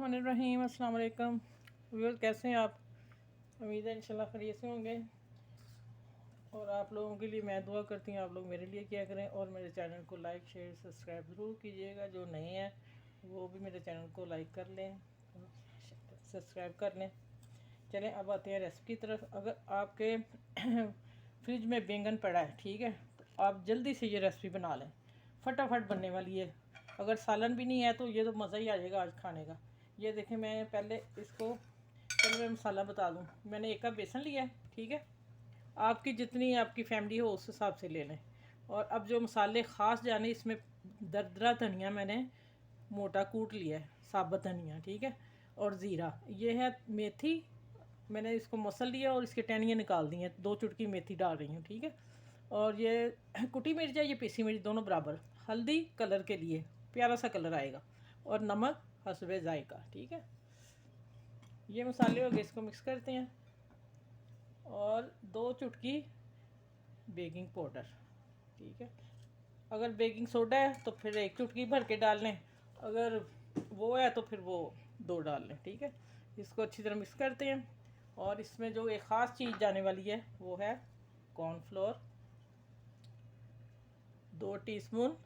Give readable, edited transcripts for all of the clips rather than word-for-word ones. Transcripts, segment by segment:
बिस्मिल्लाहिर्रहमानिर्रहीम। अस्सलाम वालेकुम व्यूअर्स, कैसे हैं आप? उम्मीद है इंशाल्लाह खैरियत से होंगे। और आप लोगों के लिए मैं दुआ करती हूँ आप लोग मेरे लिए क्या करें और मेरे चैनल को लाइक शेयर सब्सक्राइब ज़रूर कीजिएगा। जो नए हैं वो भी मेरे चैनल को लाइक कर लें, सब्सक्राइब कर लें। चलें अब आते हैं रेसिपी की तरफ। अगर आपके फ्रिज में बैंगन पड़ा है, ठीक है, तो आप जल्दी से ये रेसिपी बना लें, फटाफट बनने वाली है। अगर सालन भी नहीं है तो ये तो मज़ा ही आ जाएगा आज खाने का। ये देखें, मैं पहले इसको मैं मसाला बता दूं। मैंने 1 कप बेसन लिया है, ठीक है, आपकी जितनी आपकी फैमिली हो उस हिसाब से ले लें। और अब जो मसाले ख़ास जाने, इसमें दरदरा धनिया मैंने मोटा कूट लिया है, साबुत धनिया, ठीक है, और ज़ीरा। ये है मेथी, मैंने इसको मसल लिया और इसके टहनियाँ निकाल दी हैं। 2 चुटकी मेथी डाल रही हूँ, ठीक है। और ये कुटी मिर्च है, ये पीसी मिर्च, दोनों बराबर। हल्दी कलर के लिए, प्यारा सा कलर आएगा। और नमक हस्बे जायका, ठीक है। ये मसाले हो गए, इसको मिक्स करते हैं। और 2 चुटकी बेकिंग पाउडर, ठीक है। अगर बेकिंग सोडा है तो फिर 1 चुटकी भर के डाल लें, अगर वो है तो फिर वो 2 डाल लें, ठीक है। इसको अच्छी तरह मिक्स करते हैं। और इसमें जो एक ख़ास चीज़ जाने वाली है वो है कॉर्नफ्लोर, 2 टीस्पून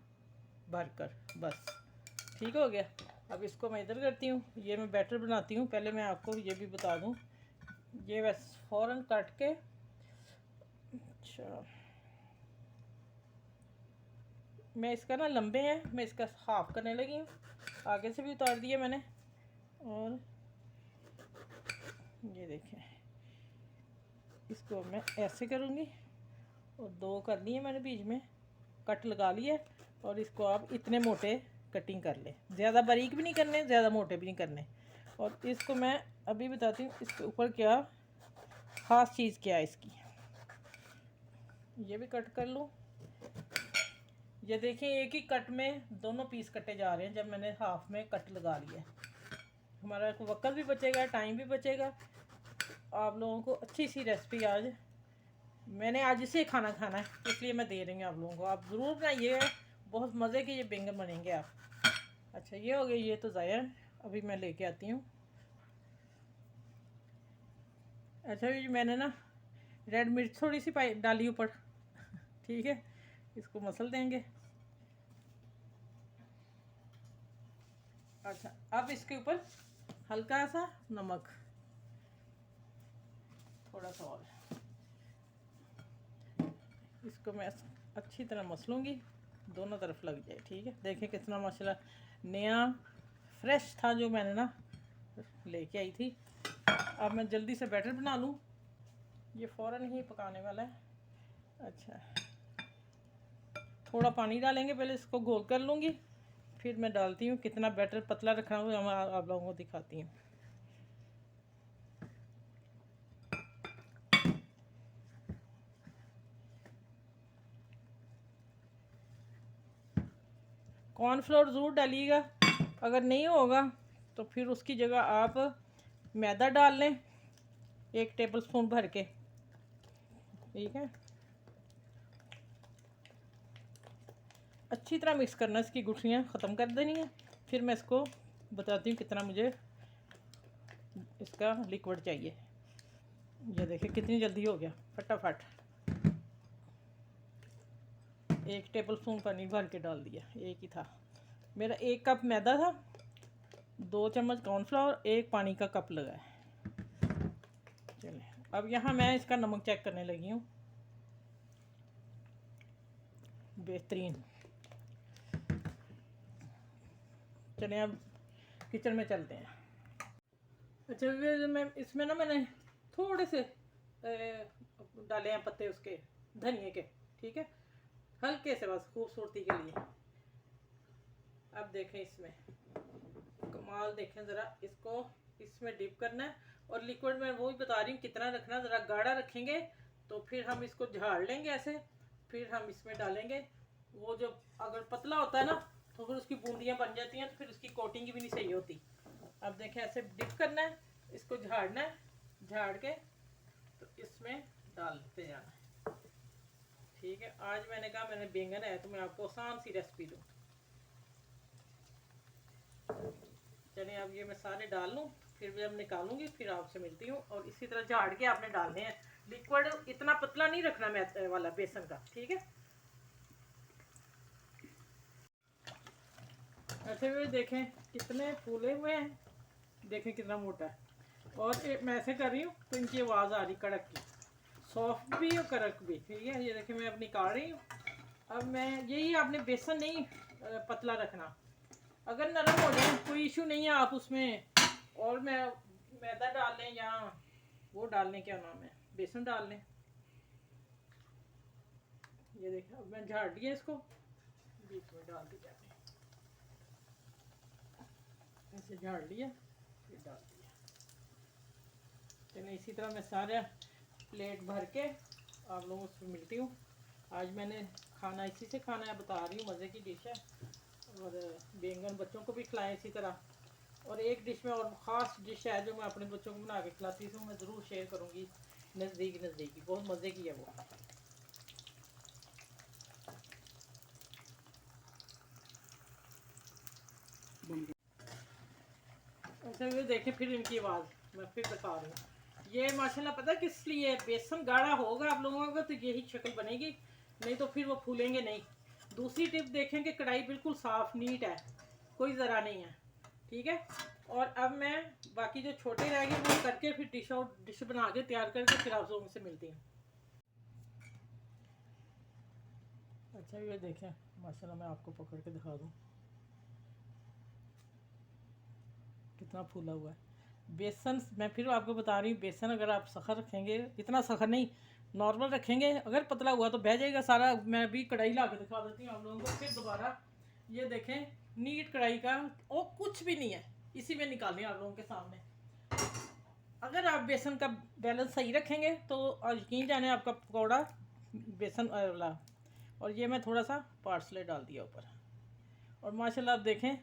भरकर, बस ठीक हो गया। अब इसको मैं इधर करती हूँ, ये मैं बैटर बनाती हूँ। पहले मैं आपको ये भी बता दूँ, ये बस फ़ौरन काट के, अच्छा मैं इसका ना लंबे हैं, मैं इसका हाफ़ करने लगी हूँ। आगे से भी उतार दिया मैंने। और ये देखें, इसको मैं ऐसे करूँगी और 2 कर लिए मैंने, बीच में कट लगा लिया। और इसको आप इतने मोटे कटिंग कर लें, ज़्यादा बारीक भी नहीं करने, ज़्यादा मोटे भी नहीं करने। और इसको मैं अभी बताती हूँ इसके ऊपर क्या ख़ास चीज़ क्या है इसकी। ये भी कट कर लूँ। ये देखिए, एक ही कट में दोनों पीस कटे जा रहे हैं। जब मैंने हाफ में कट लगा लिया, हमारा वक्त भी बचेगा, टाइम भी बचेगा। आप लोगों को अच्छी सी रेसिपी आज मैंने आज इसे खाना है, इसलिए मैं दे रही हूँ आप लोगों को। आप ज़रूर बनाइए, बहुत मज़े के ये बैंगन बनेंगे आप। अच्छा ये हो गया, ये तो ज़ाया, अभी मैं लेके आती हूँ। अच्छा ये मैंने ना रेड मिर्च थोड़ी सी पाई डाली ऊपर, ठीक है। इसको मसल देंगे। अच्छा अब इसके ऊपर हल्का सा नमक, थोड़ा सा और, इसको मैं अच्छी तरह मसलूँगी, दोनों तरफ लग जाए, ठीक है। देखिए कितना माशाल्लाह नया फ्रेश था जो मैंने ना लेके आई थी। अब मैं जल्दी से बैटर बना लूँ, ये फ़ौरन ही पकाने वाला है। अच्छा थोड़ा पानी डालेंगे, पहले इसको घोल कर लूँगी, फिर मैं डालती हूँ। कितना बैटर पतला रखना हो मैं आप लोगों को दिखाती हूँ। कॉर्नफ्लोर ज़रूर डालिएगा, अगर नहीं होगा तो फिर उसकी जगह आप मैदा डाल लें, 1 टेबलस्पून भर के, ठीक है। अच्छी तरह मिक्स करना, इसकी गुठलियाँ ख़त्म कर देनी है। फिर मैं इसको बताती हूँ कितना मुझे इसका लिक्विड चाहिए। ये देखिए कितनी जल्दी हो गया, फटाफट। 1 टेबलस्पून पानी भर के डाल दिया, एक ही था मेरा। 1 कप मैदा था, 2 चम्मच कॉर्नफ्लावर, 1 पानी का कप लगा है। चलिए अब यहाँ मैं इसका नमक चेक करने लगी हूँ। बेहतरीन। चलिए अब किचन में चलते हैं। अच्छा मैं इसमें ना मैंने थोड़े से डाले हैं पत्ते उसके धनिए के, ठीक है, हल्के से, बस खूबसूरती के लिए। अब देखें इसमें कमाल, देखें ज़रा, इसको इसमें डिप करना है। और लिक्विड में वो ही बता रही हूँ कितना रखना, ज़रा गाढ़ा रखेंगे तो फिर हम इसको झाड़ लेंगे ऐसे, फिर हम इसमें डालेंगे। वो जो अगर पतला होता है ना तो फिर उसकी बूंदियाँ बन जाती हैं, तो फिर उसकी कोटिंग भी नहीं सही होती। अब देखें ऐसे डिप करना है, इसको झाड़ना है, झाड़ के तो इसमें डालते जाना है, ठीक है। आज मैंने कहा मैंने बैंगन है तो मैं आपको आसान सी रेसिपी दूँ। चलिए अब ये मैं सारे डाल लूँ, फिर जब निकालूंगी फिर आपसे मिलती हूँ। और इसी तरह झाड़ के आपने डालने हैं। लिक्विड इतना पतला नहीं रखना मैं वाला बेसन का, ठीक है। ऐसे हुए देखें कितने फूले हुए हैं, देखें कितना मोटा है। और मैं ऐसे कर रही हूँ तो इनकी आवाज़ आ रही कड़क की, सॉफ्ट भी और कड़क भी, ठीक है। ये देखें मैं अब निकाल रही हूँ। अब मैं यही, आपने बेसन नहीं पतला रखना, अगर नरम हो जाए कोई इशू नहीं है, आप उसमें और मैं मैदा डाल लें या वो डाल लें, क्या नाम है, बेसन डाल लें। ये देखें अब मैं झाड़ दिया इसको, बीच में डाल दिया, ऐसे झाड़ लिया फिर डाल दिया। चलिए इसी तरह मैं सारा प्लेट भर के आप लोगों से मिलती हूँ। आज मैंने खाना इसी से खाना है, बता रही हूँ, मज़े की डिश है। और बैंगन बच्चों को भी खिलाएं इसी तरह। और एक डिश में और ख़ास डिश है जो मैं अपने बच्चों को बना के खिलाती हूँ, मैं ज़रूर शेयर करूँगी नज़दीकी, बहुत मज़े की है वो। अच्छा ये देखें फिर इनकी आवाज़ मैं फिर बता रही हूँ। ये माशाल्लाह पता है किस लिए, बेसन गाढ़ा होगा आप लोगों का तो यही शक्ल बनेगी, नहीं तो फिर वो फूलेंगे नहीं। दूसरी टिप देखें कि कढ़ाई बिल्कुल साफ़ नीट है, कोई ज़रा नहीं है, ठीक है। और अब मैं बाकी जो छोटे रह गए वो करके फिर डिश बना के तैयार करके फिर आप लोगों से मिलती हूँ। अच्छा ये देखें माशाल्लाह, मैं आपको पकड़ के दिखा दूँ कितना फूला हुआ है। बेसन मैं फिर आपको बता रही हूँ, बेसन अगर आप सख़र रखेंगे, इतना सख़र नहीं, नॉर्मल रखेंगे, अगर पतला हुआ तो बह जाएगा सारा। मैं भी कढ़ाई ला के दिखा देती हूँ आप लोगों को फिर दोबारा। ये देखें नीट कढ़ाई का, और कुछ भी नहीं है, इसी में निकालें आप लोगों के सामने। अगर आप बेसन का बैलेंस सही रखेंगे तो यकीन जाने आपका पकौड़ा बेसन वाला। और ये मैं थोड़ा सा पार्सले डाल दिया ऊपर। और माशाल्लाह आप देखें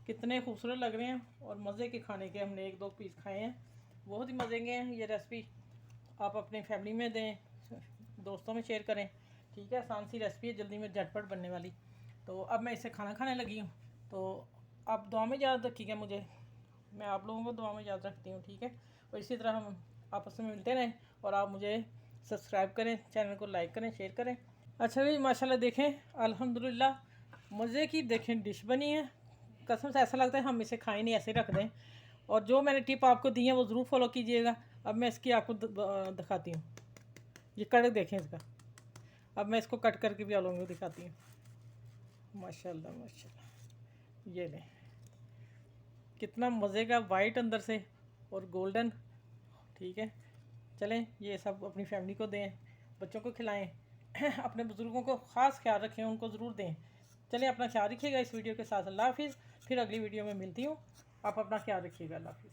कितने खूबसूरत लग रहे हैं और मज़े के खाने के। हमने 1-2 पीस खाए हैं, बहुत ही मज़े के हैं। ये रेसिपी आप अपनी फैमिली में दें, दोस्तों में शेयर करें, ठीक है। आसान सी रेसिपी है, जल्दी में झटपट बनने वाली। तो अब मैं इसे खाना खाने लगी हूँ, तो आप दुआ में याद रखिएगा मुझे, मैं आप लोगों को दुआ में याद रखती हूँ, ठीक है। और इसी तरह हम आपस में मिलते रहें, और आप मुझे सब्सक्राइब करें, चैनल को लाइक करें, शेयर करें। अच्छा भाई माशाल्लाह देखें अल्हम्दुलिल्लाह मज़े की देखें डिश बनी है। कसम से ऐसा लगता है हम इसे खाएं नहीं, ऐसे रख दें। और जो मैंने टिप आपको दी है वो ज़रूर फॉलो कीजिएगा। अब मैं इसकी आपको दिखाती हूँ, ये कड़क देखें इसका। अब मैं इसको कट करके भी आप लोगों को दिखाती हूँ। माशाल्लाह माशाल्लाह, ये लें कितना मज़े का, वाइट अंदर से और गोल्डन, ठीक है। चलें ये सब अपनी फैमिली को दें, बच्चों को खिलाएं, अपने बुज़ुर्गों को ख़ास ख्याल रखें, उनको ज़रूर दें। चलिए अपना ख्याल रखिएगा इस वीडियो के साथ। अल्लाह हाफिज़, फिर अगली वीडियो में मिलती हूँ। आप अपना ख्याल रखिएगा। अल्लाह हाफिज़।